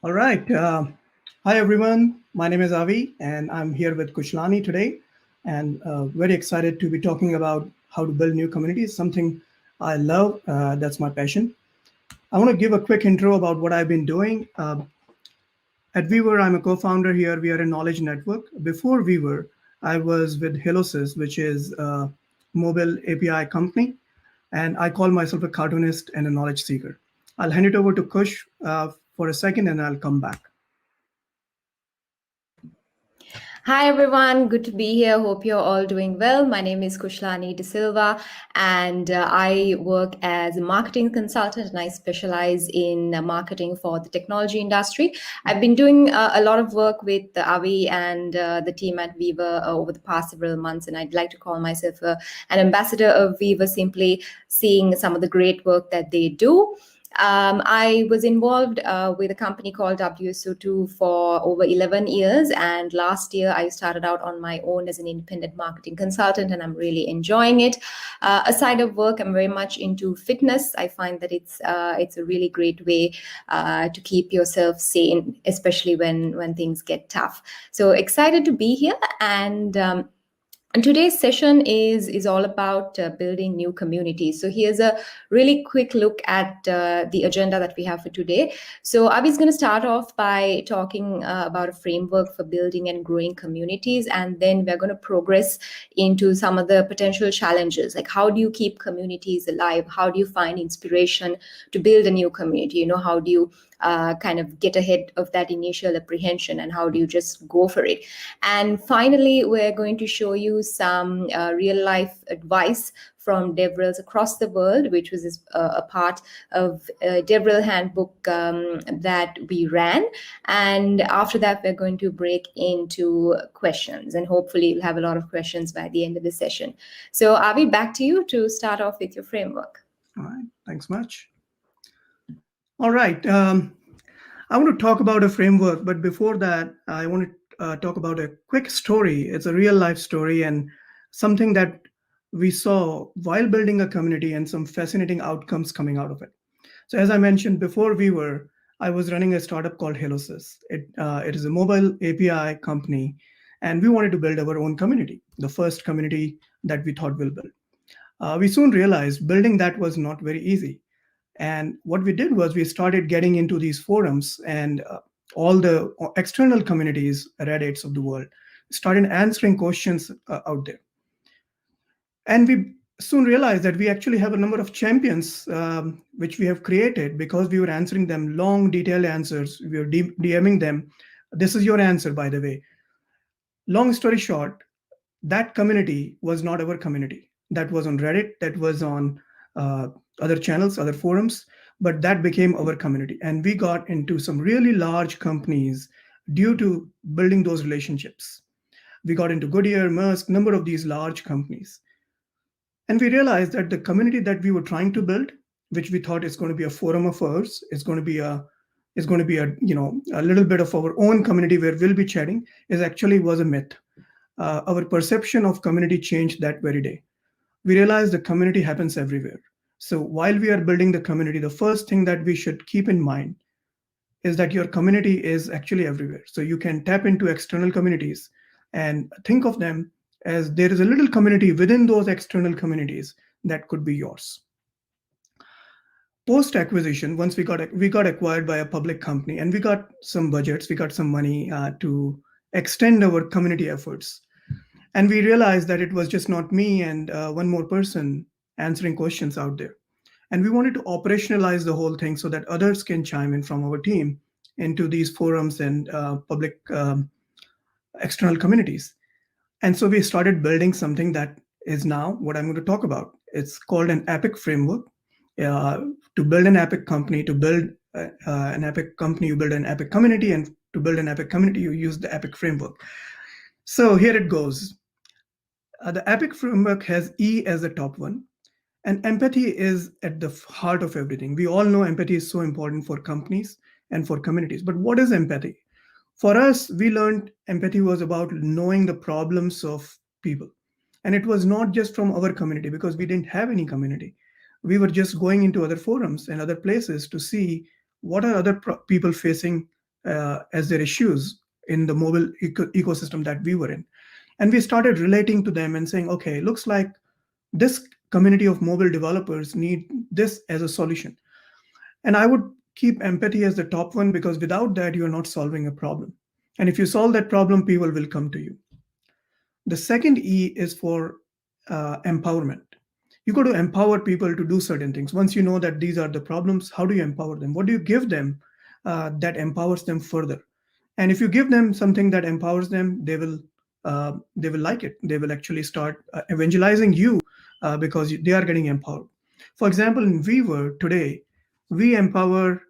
All right. Hi, everyone. My name is Avi, and I'm here with Kushlani today. And very excited to be talking about how to build new communities, something I love. That's my passion. I want to give a quick intro about what I've been doing. At Weaver, I'm a co founder here. We are a knowledge network. Before Weaver, I was with Helosys, which is a mobile API company. And I call myself a cartoonist and a knowledge seeker. I'll hand it over to Kush for a second and I'll come back. Hi everyone, good to be here. Hope you're all doing well. My name is Kushlani De Silva, and I work as a marketing consultant and I specialize in marketing for the technology industry. I've been doing a lot of work with Avi and the team at Viva over the past several months, and I'd like to call myself an ambassador of Viva, simply seeing some of the great work that they do. I was involved with a company called WSO2 for over 11 years. And last year, I started out on my own as an independent marketing consultant, and I'm really enjoying it. Aside of work, I'm very much into fitness. I find that it's a really great way to keep yourself sane, especially when things get tough. So excited to be here. And today's session is all about building new communities. So here's a really quick look at the agenda that we have for today. So Avi's going to start off by talking about a framework for building and growing communities, and then we're going to progress into some of the potential challenges, like how do you keep communities alive? How do you find inspiration to build a new community? How do you kind of get ahead of that initial apprehension, and how do you just go for it? And finally, we're going to show you some real life advice from DevRels across the world, which was a part of a DevRel handbook that we ran. And after that, we're going to break into questions, and hopefully you'll have a lot of questions by the end of the session. So Avi, back to you to start off with your framework. All right. Thanks much. All right. I want to talk about a framework, but before that, I want to talk about a quick story. It's a real life story and something that we saw while building a community and some fascinating outcomes coming out of it. So, as I mentioned before, I was running a startup called Helosys. It is a mobile API company, and we wanted to build our own community, the first community that we thought we'll build. We soon realized building that was not very easy. And what we did was we started getting into these forums and all the external communities, Reddits of the world, started answering questions out there. And we soon realized that we actually have a number of champions which we have created because we were answering them long, detailed answers. We were DMing them. This is your answer, by the way. Long story short, that community was not our community. That was on Reddit, that was on other channels, other forums, but that became our community. And we got into some really large companies due to building those relationships. We got into Goodyear, Maersk, number of these large companies. And we realized that the community that we were trying to build, which we thought is going to be a forum of ours, is going to be a little bit of our own community where we'll be chatting, was a myth. Our perception of community changed that very day. We realized the community happens everywhere. So while we are building the community, the first thing that we should keep in mind is that your community is actually everywhere. So you can tap into external communities and think of them as there is a little community within those external communities that could be yours. Post acquisition, once we got acquired by a public company, and we got some budgets, we got some money to extend our community efforts. And we realized that it was just not me and one more person answering questions out there. And we wanted to operationalize the whole thing so that others can chime in from our team into these forums and public external communities. And so we started building something that is now what I'm going to talk about. It's called an epic framework. To build an epic company, you build an epic community, and to build an epic community, you use the epic framework. So here it goes. The epic framework has E as the top one, and empathy is at the heart of everything. We all know empathy is so important for companies and for communities. But what is empathy? For us, we learned empathy was about knowing the problems of people. And it was not just from our community because we didn't have any community. We were just going into other forums and other places to see what are other people facing as their issues in the mobile ecosystem that we were in. And we started relating to them and saying, okay, looks like this community of mobile developers need this as a solution. And I would keep empathy as the top one, because without that, you're not solving a problem. And if you solve that problem, people will come to you. The second E is for empowerment. You got to empower people to do certain things. Once you know that these are the problems, how do you empower them? What do you give them that empowers them further? And if you give them something that empowers them, they will like it. They will actually start evangelizing you because they are getting empowered. For example, in Weaver today, we empower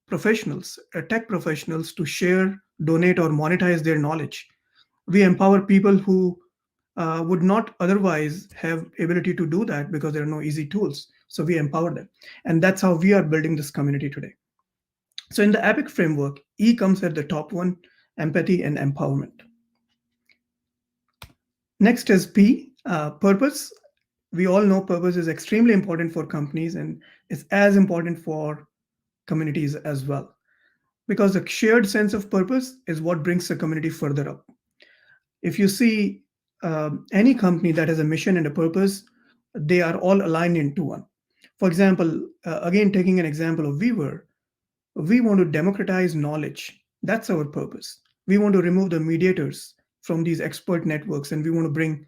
professionals, tech professionals, to share, donate, or monetize their knowledge. We empower people who would not otherwise have ability to do that because there are no easy tools. So we empower them, and that's how we are building this community today. So in the epic framework, E comes at the top one: empathy and empowerment. Next is P, purpose. We all know purpose is extremely important for companies, and it's as important for communities as well, because the shared sense of purpose is what brings the community further up. If you see any company that has a mission and a purpose, they are all aligned into one. For example, again, taking an example of Weaver, we want to democratize knowledge. That's our purpose. We want to remove the mediators from these expert networks, and we want to bring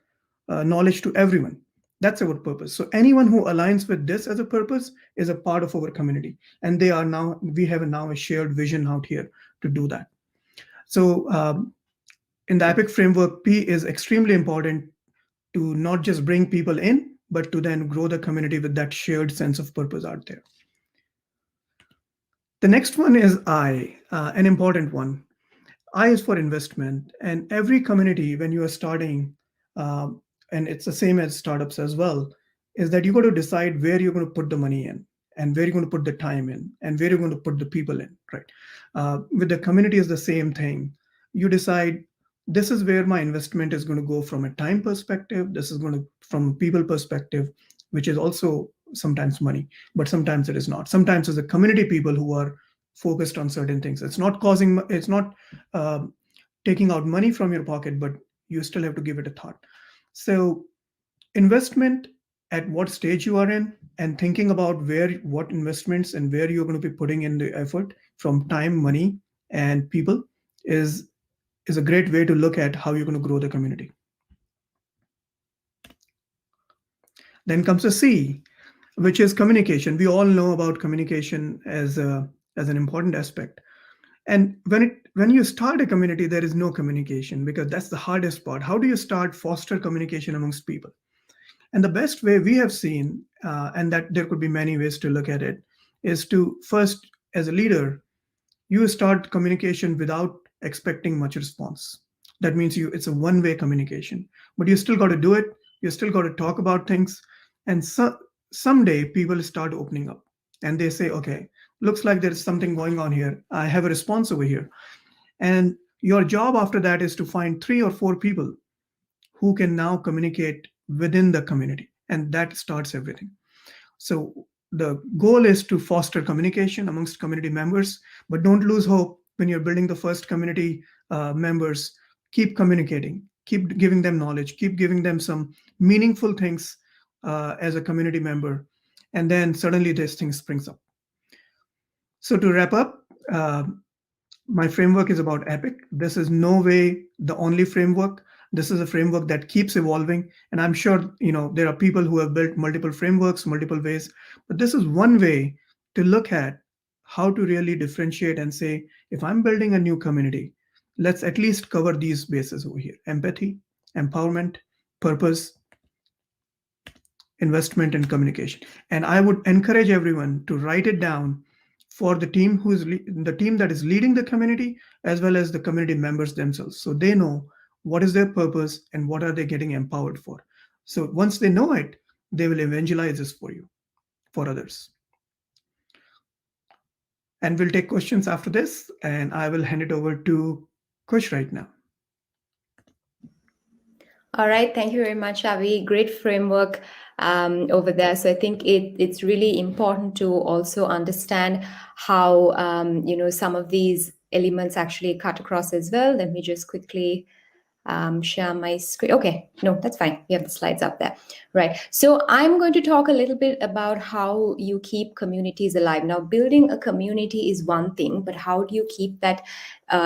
knowledge to everyone. That's our purpose. So anyone who aligns with this as a purpose is a part of our community, and we have now a shared vision out here to do that. So in the epic framework, P is extremely important to not just bring people in, but to then grow the community with that shared sense of purpose out there. The next one is I, an important one. I is for investment. And every community, when you are starting, and it's the same as startups as well, is that you got to decide where you're going to put the money in, and where you're going to put the time in, and where you're going to put the people in, right? With the community is the same thing. You decide, this is where my investment is going to go from a time perspective. This is going to from a people perspective, which is also sometimes money, but sometimes it is not. Sometimes it's the community people who are focused on certain things. It's not taking out money from your pocket, but you still have to give it a thought. So investment at what stage you are in, and thinking about what investments and where you're going to be putting in the effort from time, money, and people is a great way to look at how you're going to grow the community. Then comes the C, which is communication. We all know about communication as an important aspect. And when you start a community, there is no communication, because that's the hardest part. How do you start foster communication amongst people? And the best way we have seen, and that there could be many ways to look at it, is to first, as a leader, you start communication without expecting much response. That means it's a one-way communication, but you still got to do it. You still got to talk about things, and someday people start opening up, and they say, okay, looks like there's something going on here. I have a response over here. And your job after that is to find 3 or 4 people who can now communicate within the community, and that starts everything. So the goal is to foster communication amongst community members, but don't lose hope. When you're building the first community members, keep communicating, keep giving them knowledge, keep giving them some meaningful things as a community member, and then suddenly this thing springs up. So to wrap up, my framework is about epic. This is no way the only framework. This is a framework that keeps evolving, and I'm sure there are people who have built multiple frameworks, multiple ways, but this is one way to look at how to really differentiate and say, if I'm building a new community, let's at least cover these bases over here: empathy, empowerment, purpose, investment, and communication. And I would encourage everyone to write it down for the team the team that is leading the community, as well as the community members themselves, so they know what is their purpose and what are they getting empowered for. So once they know it, they will evangelize this for others. And we'll take questions after this, and I will hand it over to Kush right now. All right, thank you very much, Avi. Great framework over there. So I think it's really important to also understand how some of these elements actually cut across as well. Let me just quickly share my screen. Okay, no, that's fine. We have the slides up there. Right. So I'm going to talk a little bit about how you keep communities alive. Now, building a community is one thing, but how do you keep that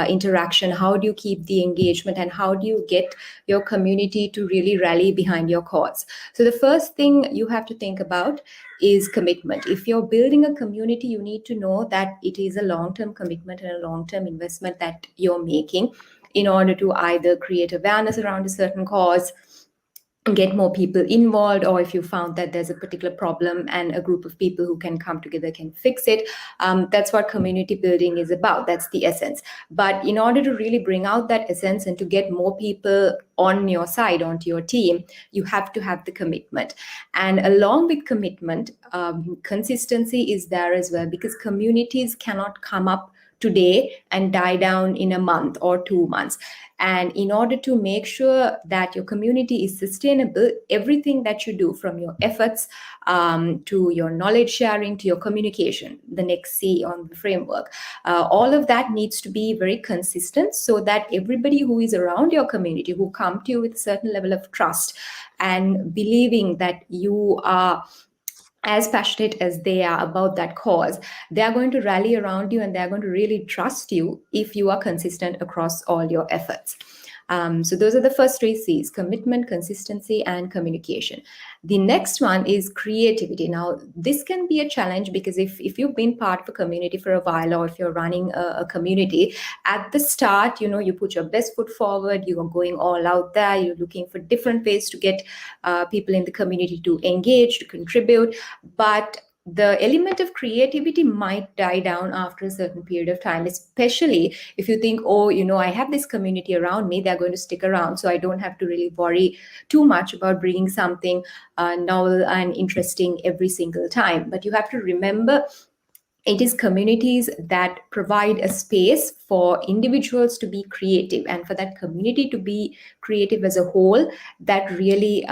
interaction? How do you keep the engagement? And how do you get your community to really rally behind your cause? So the first thing you have to think about is commitment. If you're building a community, you need to know that it is a long-term commitment and a long-term investment that you're making in order to either create awareness around a certain cause, get more people involved, or if you found that there's a particular problem and a group of people who can come together can fix it. That's what community building is about. That's the essence. But in order to really bring out that essence and to get more people on your side, onto your team, you have to have the commitment. And along with commitment, consistency is there as well, because communities cannot come up today and die down in a month or 2 months. And in order to make sure that your community is sustainable, everything that you do, from your efforts to your knowledge sharing to your communication, the next C on the framework, all of that needs to be very consistent, so that everybody who is around your community, who come to you with a certain level of trust and believing that you are as passionate as they are about that cause, they are going to rally around you and they're going to really trust you if you are consistent across all your efforts. So those are the first three C's: commitment, consistency, and communication. The next one is creativity. Now, this can be a challenge because if you've been part of a community for a while, or if you're running a community, at the start, you put your best foot forward, you are going all out there, you're looking for different ways to get people in the community to engage, to contribute. But the element of creativity might die down after a certain period of time, especially if you think, oh, I have this community around me, they're going to stick around, so I don't have to really worry too much about bringing something novel and interesting every single time. But you have to remember, it is communities that provide a space for individuals to be creative, and for that community to be creative as a whole, that really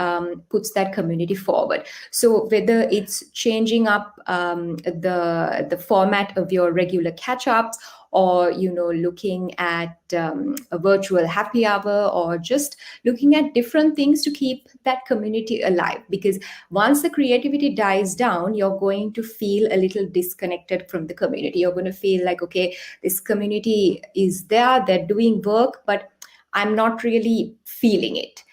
puts that community forward. So whether it's changing up the format of your regular catch-ups, or looking at a virtual happy hour, or just looking at different things to keep that community alive. Because once the creativity dies down, you're going to feel a little disconnected from the community. You're going to feel like, okay, this community is there, they're doing work, but I'm not really feeling it.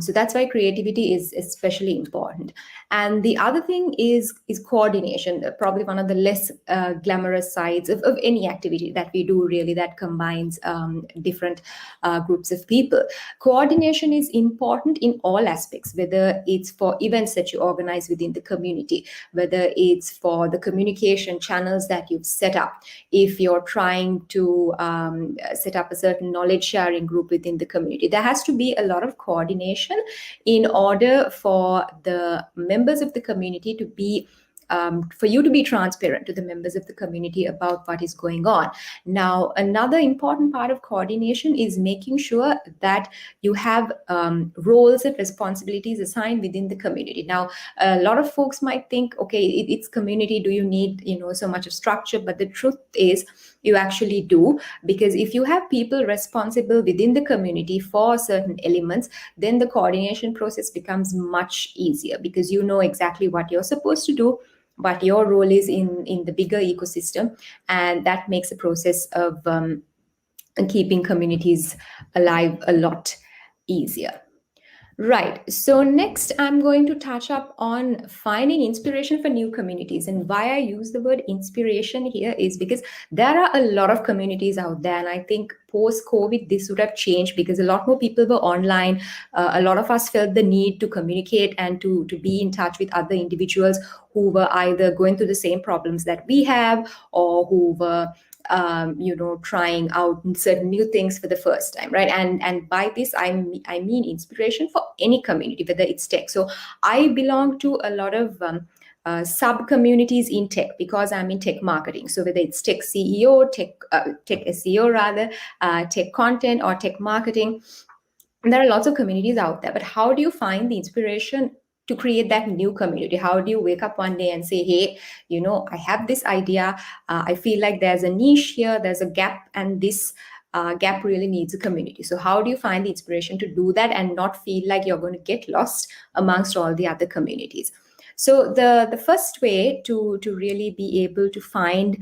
So that's why creativity is especially important. And the other thing is coordination, probably one of the less glamorous sides of any activity that we do, really, that combines different groups of people. Coordination is important in all aspects, whether it's for events that you organize within the community, whether it's for the communication channels that you've set up, if you're trying to set up a certain knowledge sharing group within the community. There has to be a lot of coordination in order for the members of the community to be for you to be transparent to the members of the community about what is going on. Now, another important part of coordination is making sure that you have roles and responsibilities assigned within the community. Now, a lot of folks might think, okay, it's community, do you need so much of structure? But the truth is, you actually do, because if you have people responsible within the community for certain elements, then the coordination process becomes much easier, because you know exactly what you're supposed to do, what your role is in the bigger ecosystem, and that makes the process of keeping communities alive a lot easier. Right. So next, I'm going to touch up on finding inspiration for new communities. And why I use the word inspiration here is because there are a lot of communities out there. And I think post-COVID, this would have changed, because a lot more people were online. A lot of us felt the need to communicate and to be in touch with other individuals who were either going through the same problems that we have, or who were trying out certain new things for the first time, right? And by this, I mean inspiration for any community, whether it's tech. So I belong to a lot of sub communities in tech, because I'm in tech marketing. So whether it's tech CEO, tech SEO rather, tech content, or tech marketing, there are lots of communities out there. But how do you find the inspiration to create that new community? How do you wake up one day and say, hey, I have this idea, I feel like there's a niche here, there's a gap, and this gap really needs a community. So how do you find the inspiration to do that and not feel like you're going to get lost amongst all the other communities? So the first way to really be able to find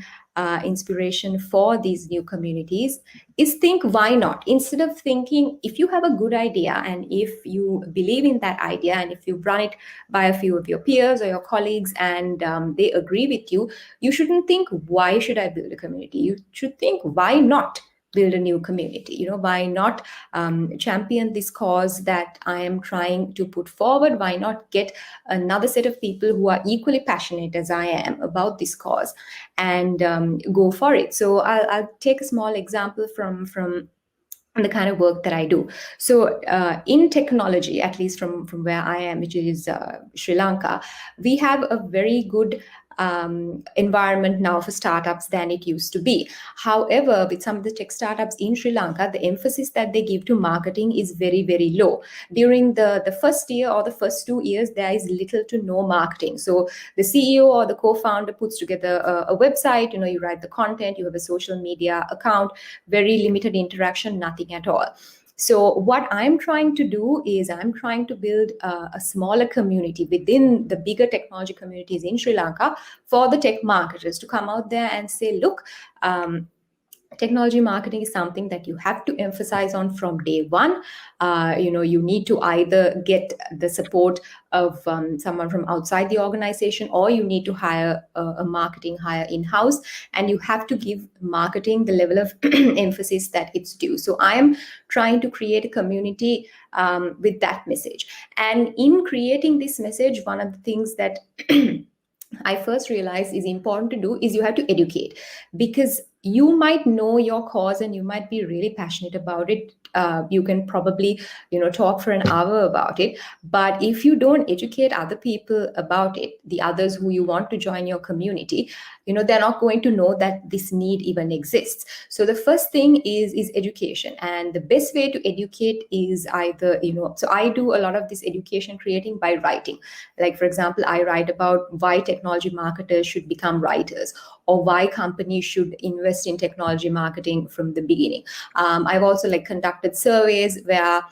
inspiration for these new communities is think, why not? Instead of thinking, if you have a good idea and if you believe in that idea and if you've run it by a few of your peers or your colleagues and they agree with you, you shouldn't think, why should I build a community? You should think, why not build a new community? Why not champion this cause that I am trying to put forward? Why not get another set of people who are equally passionate as I am about this cause and go for it? So I'll take a small example from the kind of work that I do. So in technology, at least from where I am, which is Sri Lanka, we have a very good environment now for startups than it used to be. However, with some of the tech startups in Sri Lanka, the emphasis that they give to marketing is very, very low. During the first year or the first 2 years, there is little to no marketing. So the CEO or the co-founder puts together a website, you write the content, you have a social media account, very limited interaction, nothing at all. So what I'm trying to do is I'm trying to build a smaller community within the bigger technology communities in Sri Lanka for the tech marketers to come out there and say, look, technology marketing is something that you have to emphasize on from day one. You need to either get the support of someone from outside the organization, or you need to hire a marketing hire in-house, and you have to give marketing the level of emphasis that it's due. So I am trying to create a community with that message. And in creating this message, one of the things that I first realized is important to do is you have to educate, because you might know your cause and you might be really passionate about it. You can probably, talk for an hour about it. But if you don't educate other people about it, the others who you want to join your community, they're not going to know that this need even exists. So the first thing is education. And the best way to educate is either, so I do a lot of this education creating by writing. Like, for example, I write about why technology marketers should become writers, or why companies should invest in technology marketing from the beginning. I've also conducted surveys where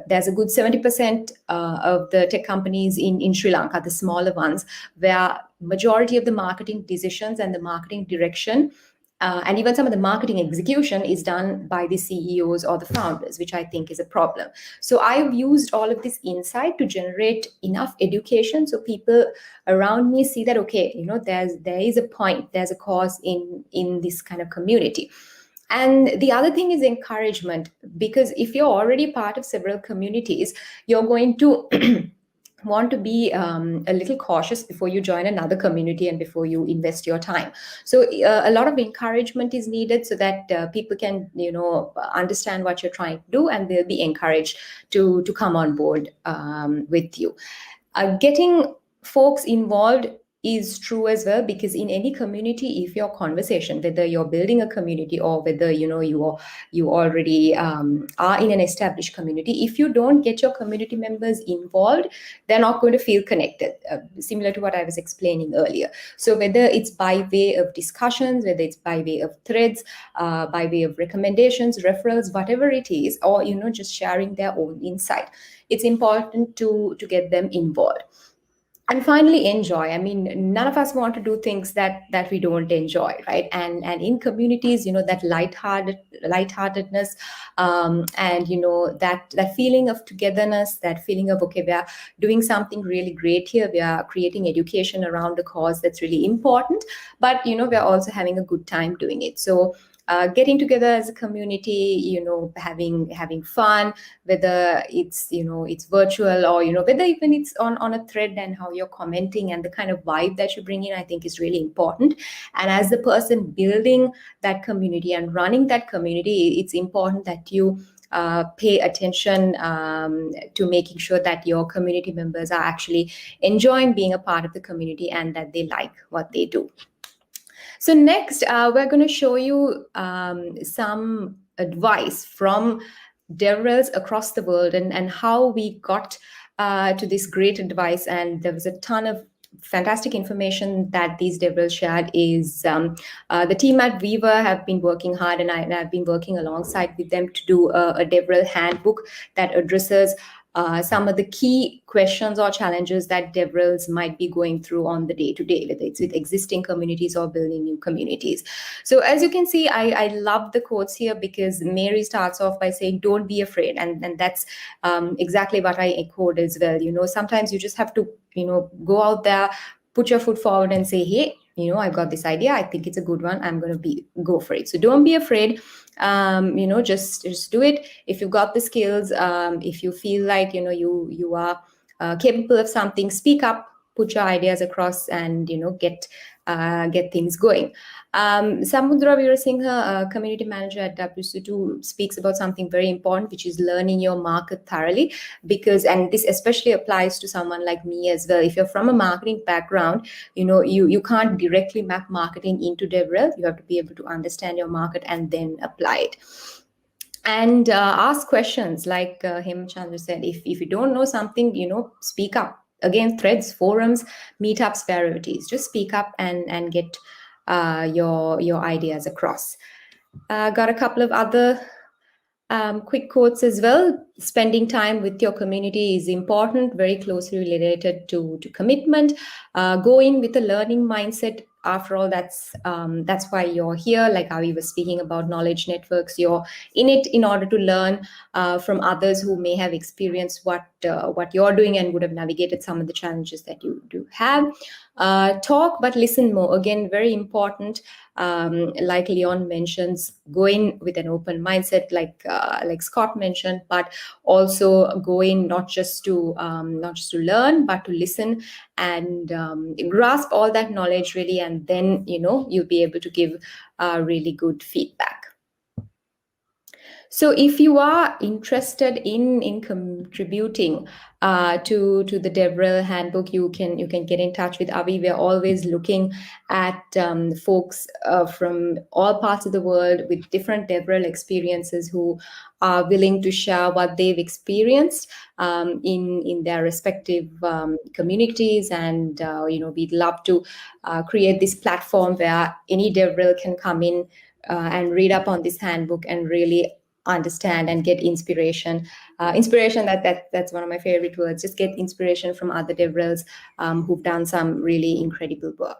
there's a good 70% of the tech companies in Sri Lanka, the smaller ones, where majority of the marketing decisions and the marketing direction and even some of the marketing execution is done by the CEOs or the founders, which I think is a problem. So I've used all of this insight to generate enough education so people around me see that, okay, there is a point, there's a cause in this kind of community. And the other thing is encouragement, because if you're already part of several communities, you're going to want to be a little cautious before you join another community and before you invest your time. So a lot of encouragement is needed so that people can, understand what you're trying to do, and they'll be encouraged to come on board with you. Getting folks involved is true as well, because in any community, if your conversation, whether you're building a community or whether you already are in an established community, if you don't get your community members involved, they're not going to feel connected, similar to what I was explaining earlier. So whether it's by way of discussions, whether it's by way of threads, by way of recommendations, referrals, whatever it is, or just sharing their own insight, it's important to get them involved. And finally, enjoy. I mean, none of us want to do things that we don't enjoy, right? And in communities, that lightheartedness, and that feeling of togetherness, that feeling of, okay, we are doing something really great here. We are creating education around a cause that's really important, but we are also having a good time doing it. So getting together as a community, having fun, whether it's it's virtual or whether even it's on a thread, and how you're commenting and the kind of vibe that you bring in, I think is really important. And as the person building that community and running that community, it's important that you pay attention to making sure that your community members are actually enjoying being a part of the community and that they like what they do. So next, we're going to show you some advice from DevRels across the world, and how we got to this great advice, and there was a ton of fantastic information that these DevRel shared. Is the team at Viva have been working hard, and I've been working alongside with them to do a DevRel handbook that addresses some of the key questions or challenges that DevRels might be going through on the day-to-day, whether it's with existing communities or building new communities. So as you can see, I love the quotes here, because Mary starts off by saying, don't be afraid. And that's exactly what I echoed as well. Sometimes you just have to, go out there, put your foot forward and say, hey, I've got this idea. I think it's a good one. I'm going to go for it. So don't be afraid. Just do it. If you've got the skills, if you feel like, you are capable of something, speak up, put your ideas across, and, get things going. Samudra Veerasinghe, community manager at WC2, speaks about something very important, which is learning your market thoroughly, and this especially applies to someone like me as well. If you're from a marketing background, you can't directly map marketing into DevRel. You have to be able to understand your market and then apply it. And ask questions, like Hemchandra said. If you don't know something, speak up. Again, threads, forums, meetups, wherever it is, just speak up and get your ideas across. Got a couple of other quick quotes as well. Spending time with your community is important, very closely related to commitment. Go in with a learning mindset. After all, that's why you're here. Like Avi was speaking about knowledge networks, you're in it in order to learn from others who may have experienced what you're doing and would have navigated some of the challenges that you do have. Talk but listen more. Again, very important. Like Leon mentions, go in with an open mindset, like Scott mentioned, but also go in not just to learn, but to listen and grasp all that knowledge really, and then you'll be able to give really good feedback. So if you are interested in contributing to the DevRel handbook, you can get in touch with Avi. We're always looking at folks from all parts of the world with different DevRel experiences who are willing to share what they've experienced in their respective communities. And we'd love to create this platform where any DevRel can come in and read up on this handbook and really understand and get inspiration. That's one of my favorite words. Just get inspiration from other DevRels who've done some really incredible work.